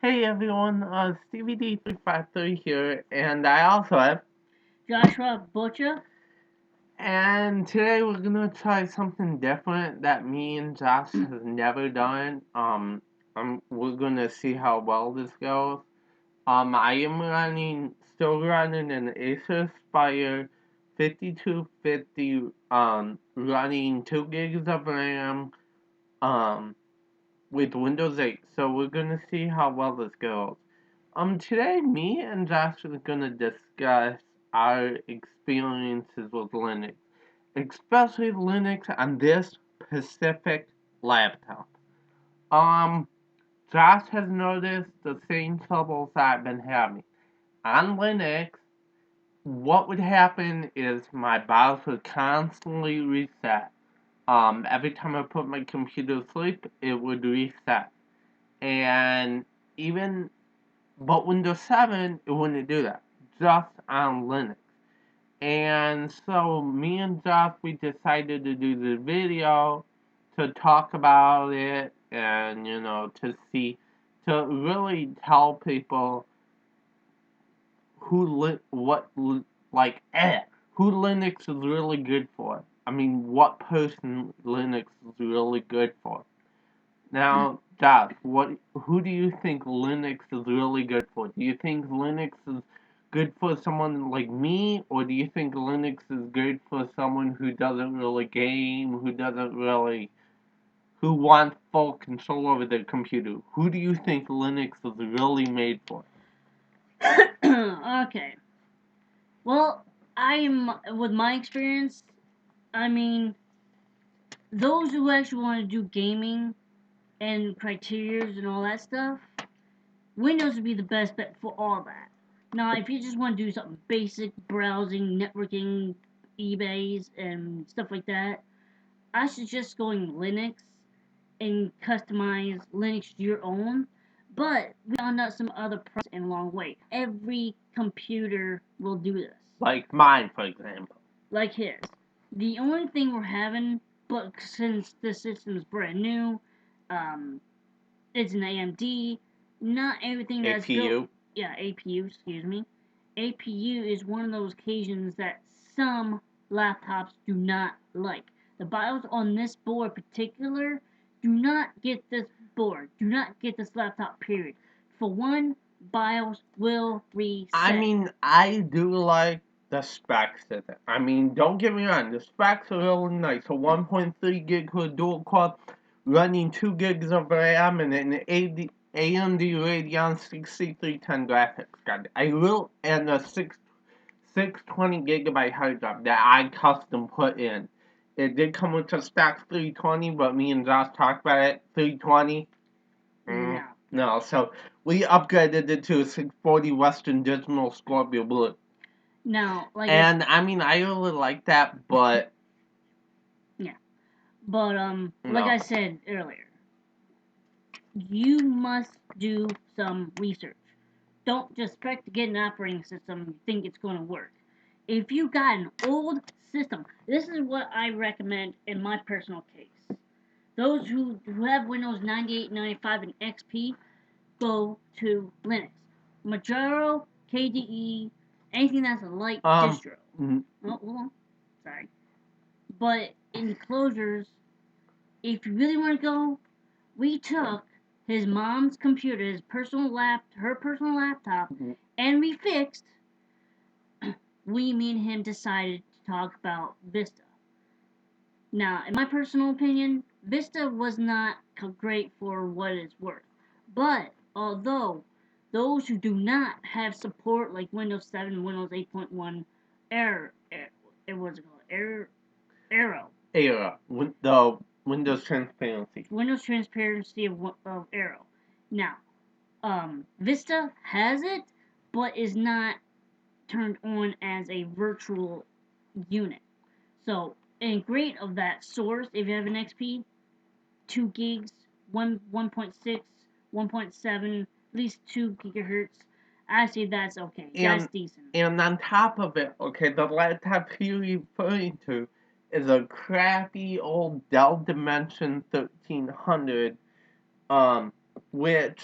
Hey everyone, Stevie D353 here, and I also have. Joshua Butcher. And today we're gonna try something different that me and Josh has never done. We're gonna see how well this goes. I am still running an Acer Aspire 5250, running 2 gigs of RAM, um, with Windows 8. So we're gonna see how well this goes. Today, me and Josh are gonna discuss our experiences with Linux, especially Linux on this specific laptop. Um, Josh has noticed the same troubles I've been having. On Linux, what would happen is my BIOS would constantly reset. Every time I put my computer to sleep, it would reset. And even But Windows 7, it wouldn't do that, just on Linux. And so me and Jeff, we decided to do the video to talk about it and, to really tell people who Linux is really good for. I mean, what person Linux is really good for. Now, Josh, who do you think Linux is really good for? Do you think Linux is good for someone like me, or do you think Linux is good for someone who doesn't really game, who wants full control over their computer? Who do you think Linux is really made for? Okay. Well, with my experience, I mean, those who actually want to do gaming and criterias and all that stuff, Windows would be the best bet for all that. Now, if you just want to do something basic, browsing, networking, eBays, and stuff like that, I suggest going Linux and customize Linux to your own. But we found out some other problems in a long way. Every computer will do this. Like mine, for example. Like his. The only thing we're having, but since the system's brand new, um, it's an AMD. Not everything that's built. APU. Yeah, APU. Excuse me. APU is one of those occasions that some laptops do not like. The BIOS on this board, particular, do not get this board. Do not get this laptop. Period. For one, BIOS will I reset. mean, I do like the specs of it. I mean, don't get me wrong, the specs are really nice. A 1.3 gig dual core running 2 gigs of RAM and an AMD Radeon 6310 graphics card. And a 620 gigabyte hard drive that I custom put in. It did come with a stock 320, but me and Josh talked about it. 320. No. No, so we upgraded it to a 640 Western Digital Scorpio Blue. Now, And I mean, I really like that, but yeah. But like no. I said earlier, you must do some research. Don't just expect to get an operating system and think it's going to work. If you got an old system, this is what I recommend in my personal case. Those who have Windows 98, 95, and XP, go to Linux. Majoro, KDE, anything that's a light Um, distro. n- Oh, hold on. Sorry. But in closures, if you really want to go, we took his mom's computer, her personal laptop, and we fixed. Me and him decided to talk about Vista. Now, in my personal opinion, Vista was not great for what it's worth. But although those who do not have support like Windows 7, Windows 8.1, Error, it was called Arrow, the Windows Transparency. Windows Transparency of Arrow. Now, Vista has it, but is not turned on as a virtual unit. So, and great of that source, if you have an XP, 2 gigs, 1.6, 1.7, at least 2 gigahertz. I say that's okay. That's And decent. and on top of it, okay, the laptop you're referring to is a crappy old Dell Dimension 1300, um, which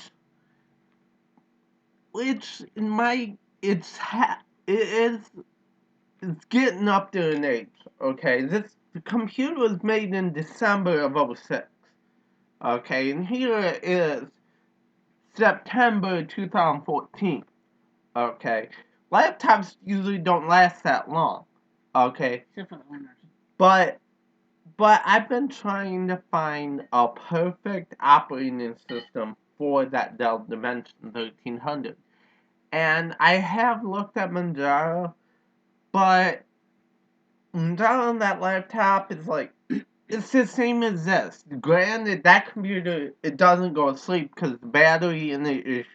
which in my it is it's getting up there in age. Okay, the computer was made in December of '06. Okay, and here it is September 2014. Okay, laptops usually don't last that long. Okay, Except for the owners. but I've been trying to find a perfect operating system for that Dell Dimension 1300. And I have looked at Manjaro, but Manjaro on that laptop is like, it's the same as this. Granted, that computer, it doesn't go to sleep because the battery in it is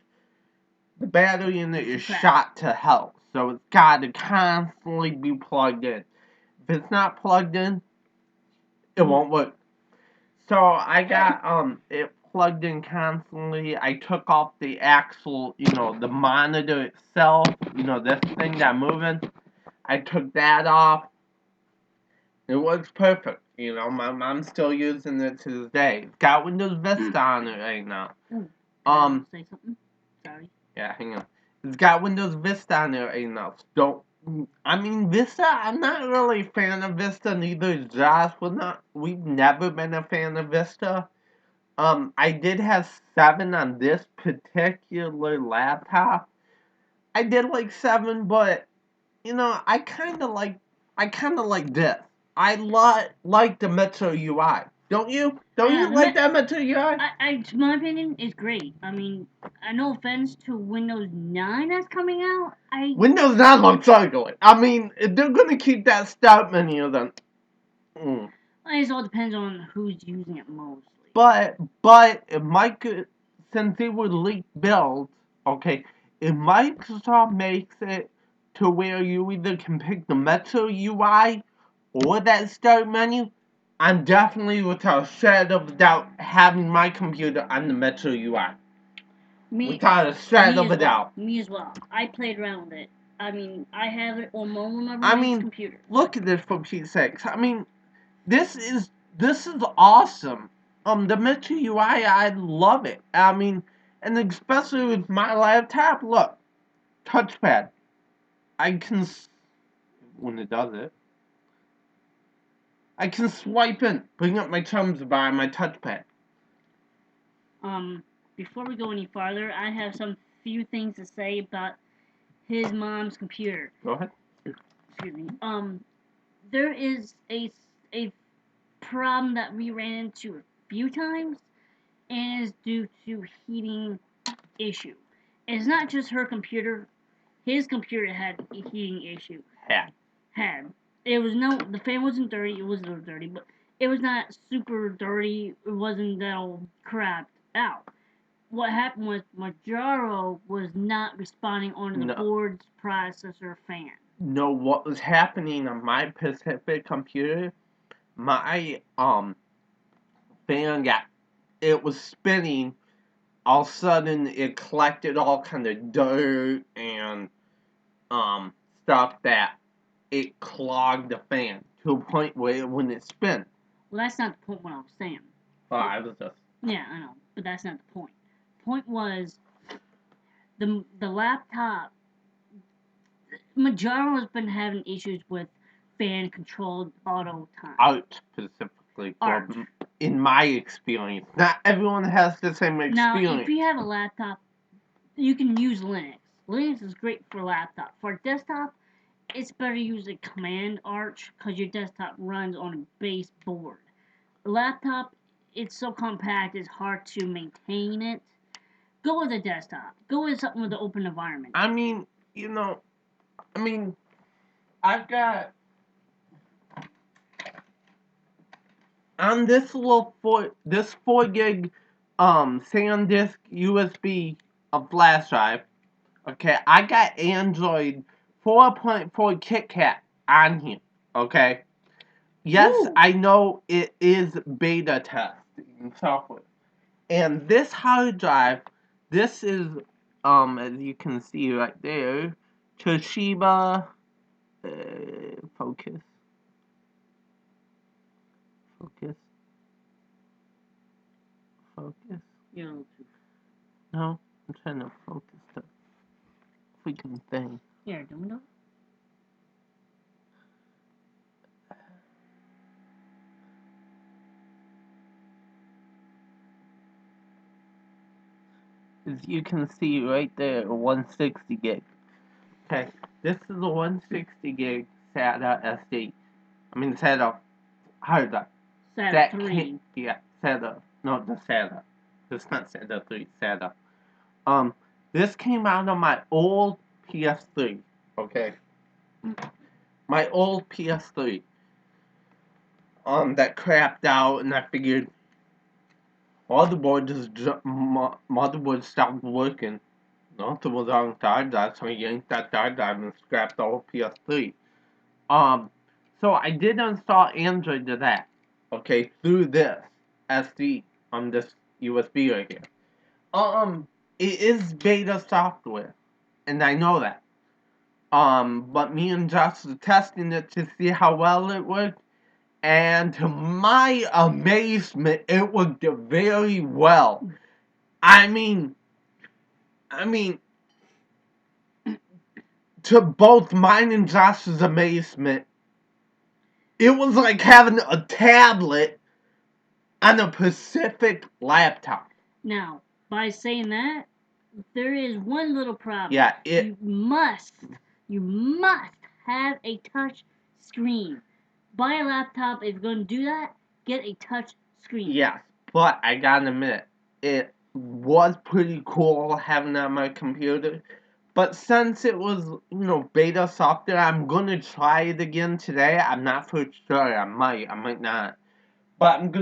shot to hell. So it's got to constantly be plugged in. If it's not plugged in, it won't work. So I got it plugged in constantly. I took off the actual, the monitor itself, this thing that moving. I took that off. It works perfect. My mom's still using it to this day. It's got Windows Vista on it right now. Say something. Sorry. Yeah, hang on. It's got Windows Vista on it right now. So Vista, I'm not really a fan of Vista, neither is Josh. We've never been a fan of Vista. I did have 7 on this particular laptop. I did like 7, but I kind of like this. I like the Metro UI. Don't you? Don't you like that Metro UI? To my opinion, it's great. I mean, no offense to Windows 9 that's coming out. Windows 9 looks ugly. I mean, if they're gonna keep that start menu, then. It all depends on who's using it mostly. But if since they were leaked builds, okay, if Microsoft makes it to where you either can pick the Metro UI or that start menu, I'm definitely without a shadow of a doubt having my computer on the Metro UI. Without a shadow of a doubt. Me as well. I played around with it. I mean, I have it on one of my computers. Look at this for Pete's sakes. I mean, this is awesome. The Metro UI, I love it. I mean, and especially with my laptop, look, touchpad. I can, when it does it, I can swipe in, bring up my thumbs by my touchpad. Before we go any farther, I have some few things to say about his mom's computer. Go ahead. Excuse me. There is a problem that we ran into a few times, and is due to heating issue. It's not just her computer. His computer had a heating issue. Had. It was the fan wasn't dirty. It was a little dirty, but it was not super dirty. It wasn't that all crapped out. What happened was Manjaro was not responding on the board's processor fan. No, what was happening on my Pacific computer? My fan it was spinning. All of a sudden, it collected all kind of dirt and stuff that it clogged the fan to a point where it wouldn't spin. Well, that's not the point what I was saying. Well, I was just. Yeah, I know, but that's not the point. The point was the laptop. Manjaro has been having issues with fan controlled auto time. Art specifically. Art. In my experience, not everyone has the same experience. Now, if you have a laptop, you can use Linux. Linux is great for laptop. For desktop, it's better to use a command arch because your desktop runs on a base board. A laptop, it's so compact, it's hard to maintain it. Go with a desktop. Go with something with an open environment. I've got on this little 4 gig SanDisk USB flash drive. Okay, I got Android 4.4 KitKat on here. Okay. Yes, ooh, I know it is beta testing software. And this hard drive, this is as you can see right there, Toshiba focus. Yeah. No, I'm trying to focus stuff. freaking thing. Here, do we know? As you can see right there, 160 gig. Okay, this is a 160 gig SATA SD. I mean SATA hard drive. SATA 3. Yeah, SATA. No, the SATA. It's not SATA 3, SATA. This came out of my old PS3. Okay, my old PS3. That crapped out, and I figured motherboard stopped working. Nothing was wrong with the hard drive, so I yanked that hard drive and scrapped the whole PS3. So I did install Android to that, okay, through this SD on this USB right here. It is beta software, and I know that. But me and Josh were testing it to see how well it worked, and to my amazement, it worked very well. I mean, to both mine and Josh's amazement, it was like having a tablet on a Pacific laptop. Now, by saying that, there is one little problem. Yeah, you must have a touch screen. Buy a laptop if you're going to do that. Get a touch screen. Yes, but I gotta admit, it was pretty cool having it on my computer. But since it was, beta software, I'm gonna try it again today. I'm not for sure. I might not. But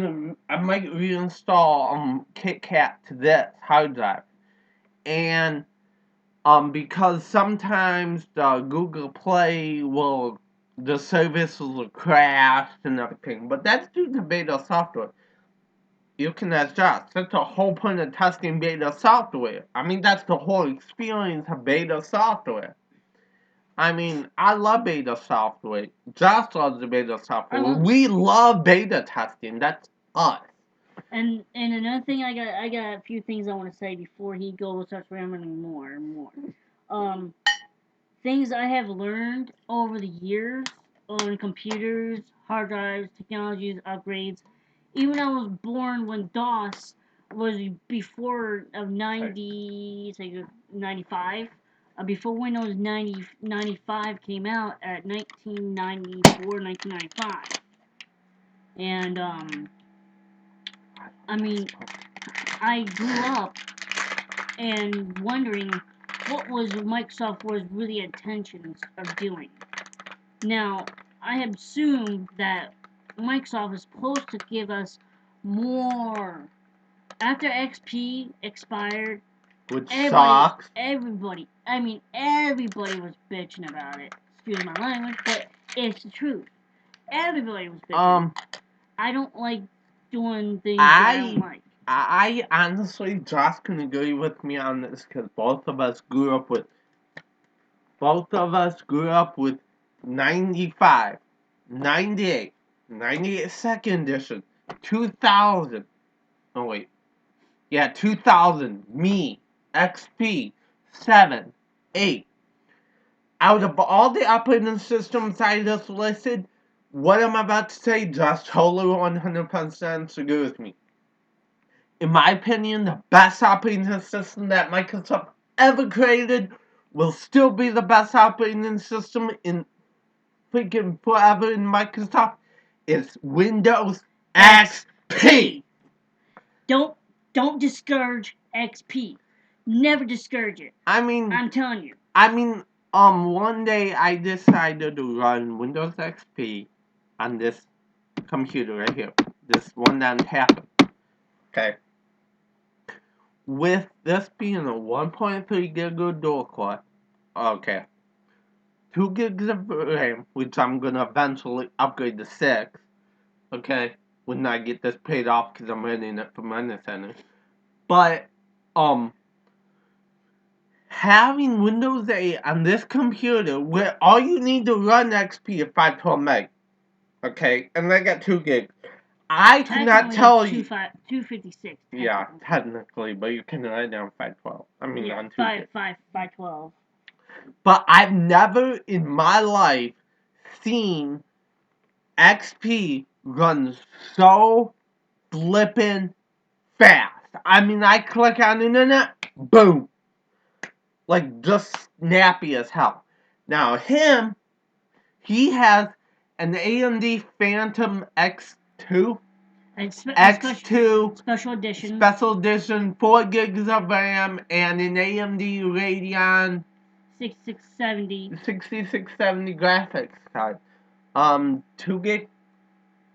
I might reinstall KitKat to this hard drive. And because sometimes the Google Play the service will crash and everything. But that's due to beta software. You can adjust. That's the whole point of testing beta software. I mean, that's the whole experience of beta software. I mean, I love beta software. Josh loves the beta software. We love beta testing. That's us. And another thing, I got a few things I want to say before he starts rambling more and more. Things I have learned over the years on computers, hard drives, technologies, upgrades. Even I was born when DOS was before of 95. Before Windows 95 came out at 1994, 1995. And, I mean, I grew up and wondering what was Microsoft was really intentions of doing. Now, I assume that Microsoft is supposed to give us more. After XP expired, which sucks. Everybody was bitching about it. Excuse my language, but it's the truth. Everybody was bitching. I don't like doing things I don't like. I honestly, Josh can agree with me on this because both of us grew up with 95, 98, 98 second edition, 2000. Oh wait, yeah, 2000. Me, XP, 7, 8. Out of all the operating systems I just listed, what I'm about to say just totally 100% agree with me. In my opinion, the best operating system that Microsoft ever created will still be the best operating system in freaking forever in Microsoft. It's Windows XP. Don't discourage XP. Never discourage it. I'm telling you. One day I decided to run Windows XP on this computer right here. This one that happened. Okay. With this being a 1.3 gigabyte dual core, okay, 2 gigs of RAM, which I'm gonna eventually upgrade to 6, okay, when I get this paid off because I'm renting it from Rent Center. But, having Windows 8 on this computer where all you need to run XP is 512 meg, okay, and I got 2 gigs. I cannot tell you. 256. Yeah, technically, but you can write down 512. I mean, on 2 gigs. 512. But I've never in my life seen XP run so flippin' fast. I mean, I click on the internet, boom. Like, just snappy as hell. Now, he has an AMD Phantom X2. X2 special edition, 4 gigs of RAM, and an AMD Radeon 6670 graphics card. 2 gig.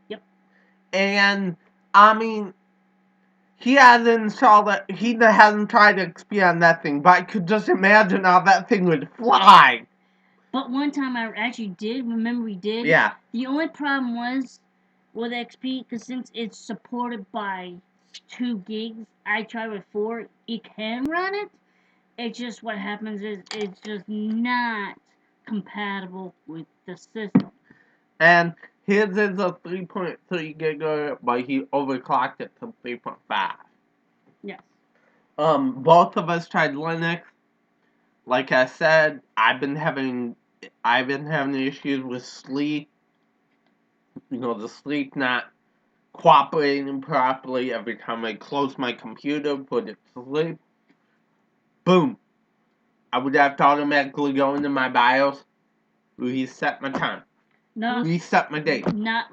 Yep. And I mean, he hasn't installed it. He hasn't tried XP on that thing, but I could just imagine how that thing would fly. But one time I actually did. Remember we did. Yeah. The only problem was with XP, because since it's supported by 2 gigs, I tried with 4. It can run it. It's just what happens is it's just not compatible with the system. And his is a 3.3 gigahertz, but he overclocked it to 3.5. Yes. Both of us tried Linux. Like I said, I've been having issues with sleep. You know, the sleep not cooperating properly every time I close my computer, put it to sleep. Boom. I would have to automatically go into my BIOS, reset my time. Reset my date. Not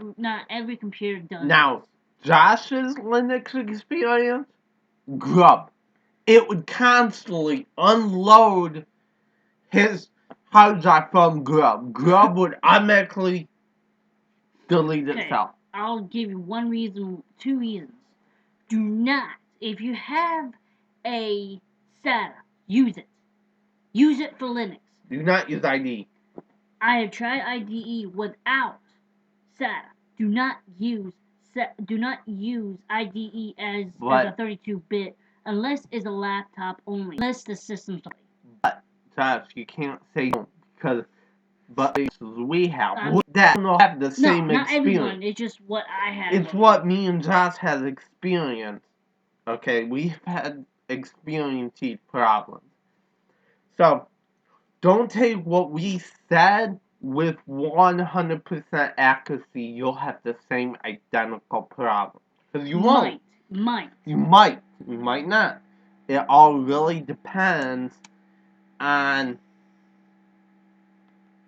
every computer does. Now, Josh's Linux experience, Grub. It would constantly unload his hard drive from Grub. Grub would automatically delete itself. I'll give you 2 reasons. Do not, if you have a SATA, use it. Use it for Linux. Do not use IDE. I have tried IDE without SATA. Do not use IDE as a 32-bit unless it's a laptop only. Unless the system's only. But Josh, you can't say don't because we have that don't have the same not experience. Everyone. It's just what I have. It's what me and Josh has experienced. Okay, we've had experienced these problems. So don't take what we said with 100% accuracy. You'll have the same identical problem because you won't. You might not. It all really depends on.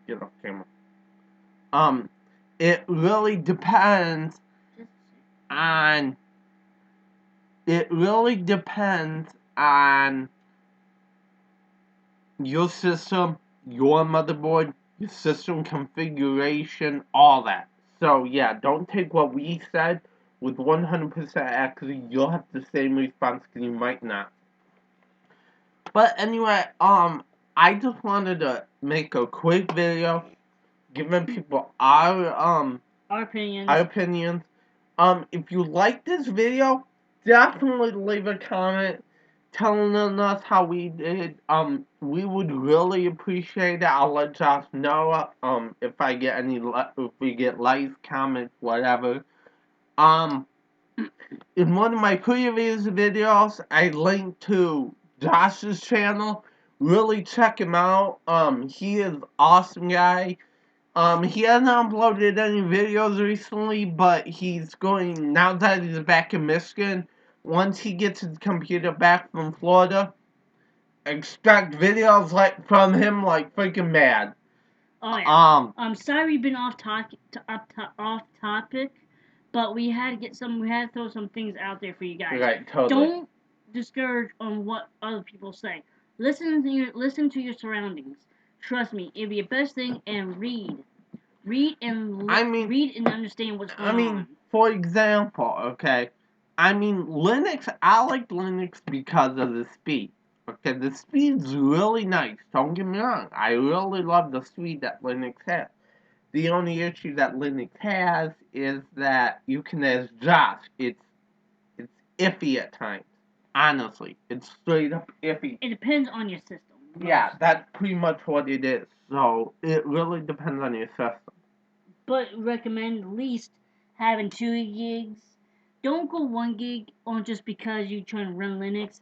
Get off camera. It really depends on. It really depends on your system, your motherboard, your system configuration, all that. So yeah, don't take what we said with 100% accuracy. You'll have the same response because you might not. But anyway, I just wanted to make a quick video giving people our opinions. If you like this video, definitely leave a comment telling us how we did. We would really appreciate it. I'll let Josh know if I get if we get likes, comments, whatever. In one of my previous videos, I linked to Josh's channel. Really check him out. He is an awesome guy. He hasn't uploaded any videos recently, but he's going, now that he's back in Michigan, once he gets his computer back from Florida, expect videos from him like freaking mad. Oh yeah. I'm sorry we've been off topic, but we had to throw some things out there for you guys. Right, totally. Don't discourage on what other people say. Listen to your surroundings. Trust me, it'll be the best thing. And read and understand what's going on. For example, okay, Linux. I like Linux because of the speed. Okay, the speed's really nice. Don't get me wrong. I really love the speed that Linux has. The only issue that Linux has is that you can adjust. It's iffy at times. Honestly, it's straight up iffy. It depends on your system. Yeah, that's pretty much what it is. So it really depends on your system. But recommend at least having 2 gigs. Don't go 1 gig on just because you're trying to run Linux.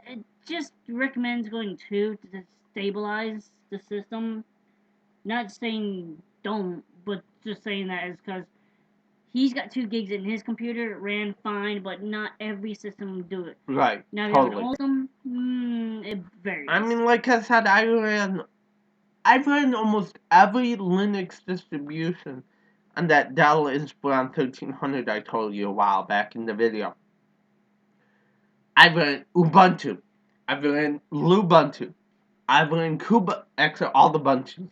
It just recommends going 2 to stabilize the system. Not saying don't, but just saying that is because he's got 2 gigs in his computer, it ran fine, but not every system will do it. Right. Now, if Totally. you have an old system, it varies. I mean, like I said, I've ran almost every Linux distribution on that Dell Inspiron 1300 I told you a while back in the video. I've run Ubuntu. I've run Lubuntu. I've run Kuba, actually all the bunches.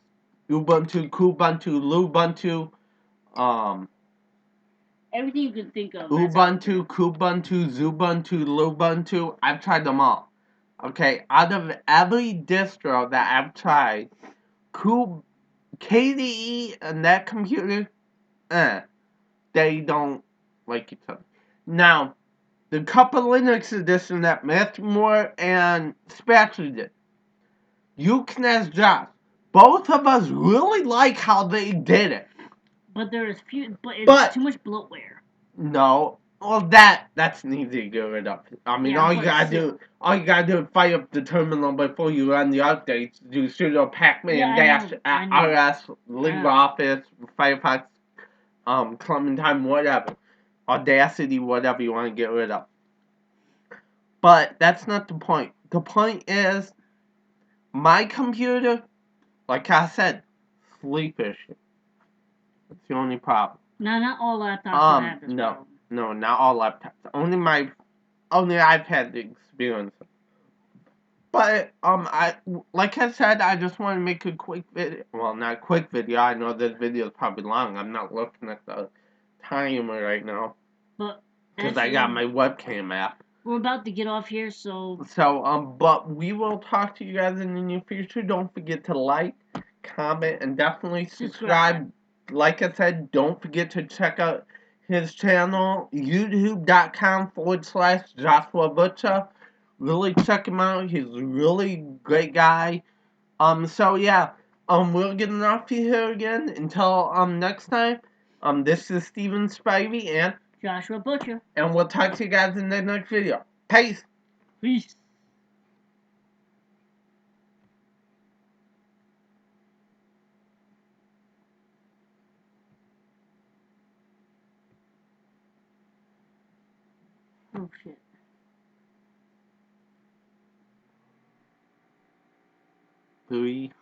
Ubuntu, Kubuntu, Lubuntu, everything you can think of. Ubuntu, Kubuntu, Zubuntu, Lubuntu. I've tried them all. Okay, out of every distro that I've tried, KDE and that computer, they don't like each other. Now, the couple Linux edition that Matthew Moore and Spatula did, you can ask Josh. Both of us really like how they did it. But there's it's too much bloatware. No. Well, that's easy to get rid of. I mean, Yeah, all you gotta do is fire up the terminal before you run the updates. Do sudo pacman dash rs LibreOffice Firefox Clementine whatever Audacity whatever you want to get rid of. But that's not the point. The point is my computer, like I said, sleep issue. That's the only problem. No, not all laptops have this problem. No, not all laptops. Only I've had the experience. But like I said, I just want to make a quick video. Well, not a quick video. I know this video is probably long. I'm not looking at the timer right now. But because I got my webcam app. We're about to get off here, so but we will talk to you guys in the near future. Don't forget to like, comment, and definitely subscribe. Like I said, don't forget to check out his channel, youtube.com/Joshua Butcher. Really check him out. He's a really great guy. So yeah, we're getting off here again. Until next time. This is Steven Spivey and Joshua Butcher. And we'll talk to you guys in the next video. Peace. Peace. Oh shit. 300.